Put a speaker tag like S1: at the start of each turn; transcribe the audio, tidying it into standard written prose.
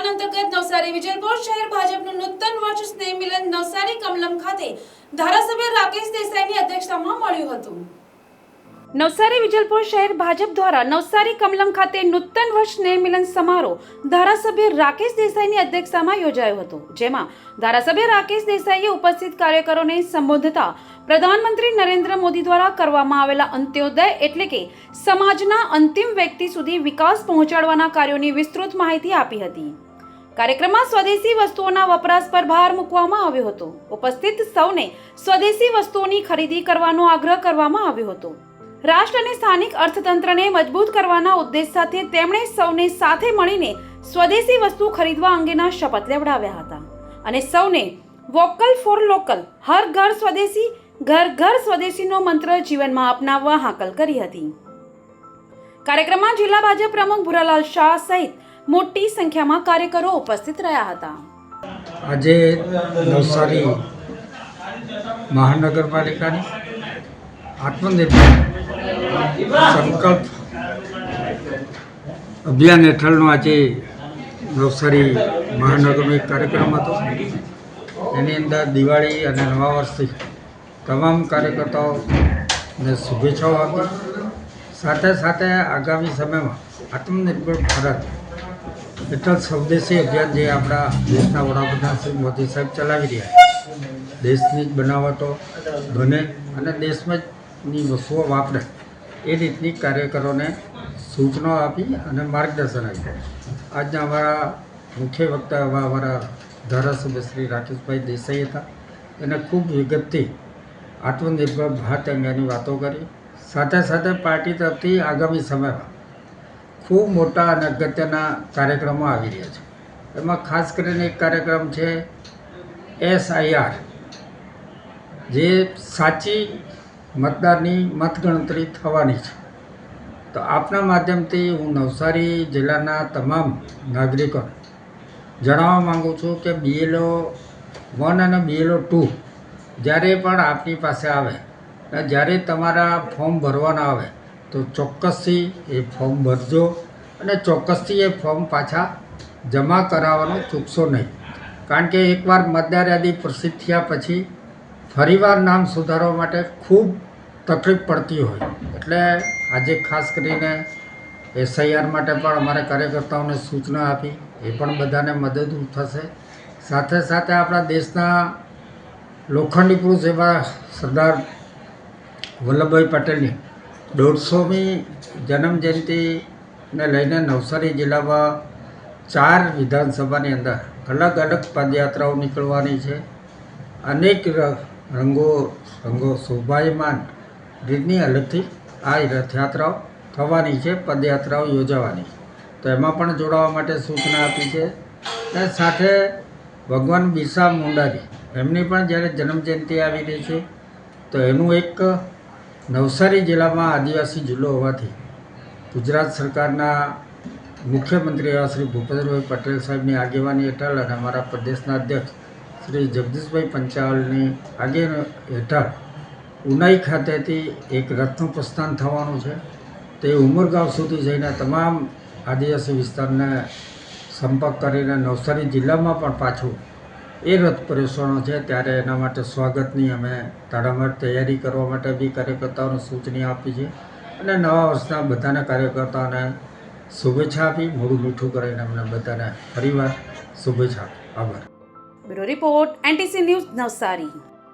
S1: અભિયાન અંતર્ગત નવસારી વિજલપોર શહેર ભાજપનું નૂતન વર્ષ સ્નેહ મિલન નવસારી કમલમ ખાતે ધારાસભ્ય રાકેશ દેસાઈની અધ્યક્ષતામાં મળ્યું હતું। નવસારી વિજલપોર શહેર ભાજપ દ્વારા નવસારી કમલમ ખાતે નૂતન વર્ષ સ્નેહ મિલન સમારોહ ધારાસભ્ય રાકેશ દેસાઈની અધ્યક્ષતામાં યોજાયો હતો, જેમાં ધારાસભ્ય રાકેશ દેસાઈએ ઉપસ્થિત કાર્યકરોને સંબોધતા પ્રધાનમંત્રી નરેન્દ્ર મોદી દ્વારા કરવામાં આવેલા અંત્યોદય એટલે કે સમાજના અંતિમ વ્યક્તિ સુધી વિકાસ પહોંચાડવાના કાર્યોની વિસ્તૃત માહિતી આપી હતી। કાર્યક્રમમાં સ્વદેશી વસ્તુઓના વપરાશ પર ભાર મૂકવામાં આવ્યો હતો। ઉપસ્થિત સૌને સ્વદેશી વસ્તુઓની ખરીદી કરવાનો આગ્રહ કરવામાં આવ્યો હતો। રાષ્ટ્ર અને સ્થાનિક અર્થતંત્રને મજબૂત કરવાના ઉદ્દેશ સાથે તેમણે સૌને સાથે મળીને સ્વદેશી વસ્તુ ખરીદવા અંગેના શપથ લેવડાવ્યા હતા અને સૌને વોકલ ફોર લોકલ, હર ઘર સ્વદેશી, ઘર ઘર સ્વદેશીનો મંત્ર જીવનમાં અપનાવવા હાકલ કરી હતી। કાર્યક્રમમાં જિલ્લા ભાજપ પ્રમુખ ભુરાલાલ શાહ સહિત મોટી સંખ્યામાં કાર્યકરો ઉપસ્થિત રહ્યા હતા।
S2: આજે નવસારી મહાનગરપાલિકાની આત્મનિર્ભર સંકલ્પ અભિયાન હેઠળનો આજે નવસારી મહાનગરનો એક કાર્યક્રમ હતો। એની અંદર દિવાળી અને નવા વર્ષથી તમામ કાર્યકર્તાઓને શુભેચ્છાઓ આપી, સાથે સાથે આગામી સમયમાં આત્મનિર્ભર ભારત હેઠળ સ્વદેશી અભિયાન જે આપણા દેશના વડાપ્રધાન શ્રી મોદી સાહેબ ચલાવી રહ્યા છે, દેશની જ બનાવટો બને અને દેશમાં ની વસ્તુઓ વાપરે એ રીતની કાર્યકરોને સૂચનાઓ આપી અને માર્ગદર્શન આપ્યું। આજના અમારા મુખ્ય વક્તા અમારા ધારાસભ્ય શ્રી રાકેશભાઈ દેસાઈ હતા। એને ખૂબ વિગતથી આત્મનિર્ભર ભારત અંગેની વાતો કરી, સાથે સાથે પાર્ટી તરફથી આગામી સમયમાં ખૂબ મોટા અને અગત્યના કાર્યક્રમો આવી રહ્યા છે। એમાં ખાસ કરીને એક કાર્યક્રમ છે SIR, જે સાચી મતદારની મતગણતરી થવાની છે। તો આપના માધ્યમથી હું નવસારી જિલ્લાના તમામ નાગરિકોને જણાવવા માગું છું કે BLO 1 અને BLO 2 જ્યારે પણ આપની પાસે આવે અને જ્યારે તમારા ફોર્મ ભરવાના આવે તો ચોક્કસથી એ ફોર્મ ભરજો અને ચોક્કસથી એ ફોર્મ પાછા જમા કરાવવાનું ચૂકશો નહીં, કારણ કે એકવાર મતદાર યાદી પ્રસિદ્ધ થયા પછી ફરીવાર નામ સુધારવા માટે ખૂબ તકલીફ પડતી હોય, એટલે આજે ખાસ કરીને SIR માટે પણ અમારા કાર્યકર્તાઓને સૂચના આપી, એ પણ બધાને મદદરૂપ થશે। સાથે સાથે આપણા દેશના લોખંડી પુરુષ એવા સરદાર વલ્લભભાઈ પટેલની 150મી જન્મજયંતિને લઈને નવસારી જિલ્લામાં 4 વિધાનસભાની અંદર અલગ અલગ પદયાત્રાઓ નીકળવાની છે। અનેક રંગો શોભાયમાન રીતની અલગથી આ રથયાત્રાઓ થવાની છે, પદયાત્રાઓ યોજાવાની છે, તો એમાં પણ જોડાવા માટે સૂચના આપી છે। અને સાથે ભગવાન બિરસા મુંડાજી એમની પણ જ્યારે જન્મજયંતિ આવી રહી છે, તો એનું એક નવસારી જિલ્લામાં આદિવાસી જિલ્લો હોવાથી ગુજરાત સરકારના મુખ્યમંત્રી એવા શ્રી ભૂપેન્દ્રભાઈ પટેલ સાહેબની આગેવાની હેઠળ અને અમારા પ્રદેશના અધ્યક્ષ શ્રી જગદીશભાઈ પંચાલની આગેવાની હેઠળ ઉનાઈ ખાતેથી એક રથનું પ્રસ્થાન થવાનું છે। તે ઉમરગાંવ સુધી જઈને તમામ આદિવાસી વિસ્તારને સંપર્ક કરીને નવસારી જિલ્લામાં પણ પાછું એ રથ પ્રવેશવાનો છે। ત્યારે એના માટે સ્વાગતની અમે તડામાર તૈયારી કરવા માટે બી કાર્યકર્તાઓને સૂચના આપી છે અને નવા વર્ષના બધાના કાર્યકર્તાઓને શુભેચ્છા આપી, મોઢું મીઠું કરીને અમને બધાને ફરીવાર શુભેચ્છા આપી। આભાર।
S1: Bureau report NTC news Navsari.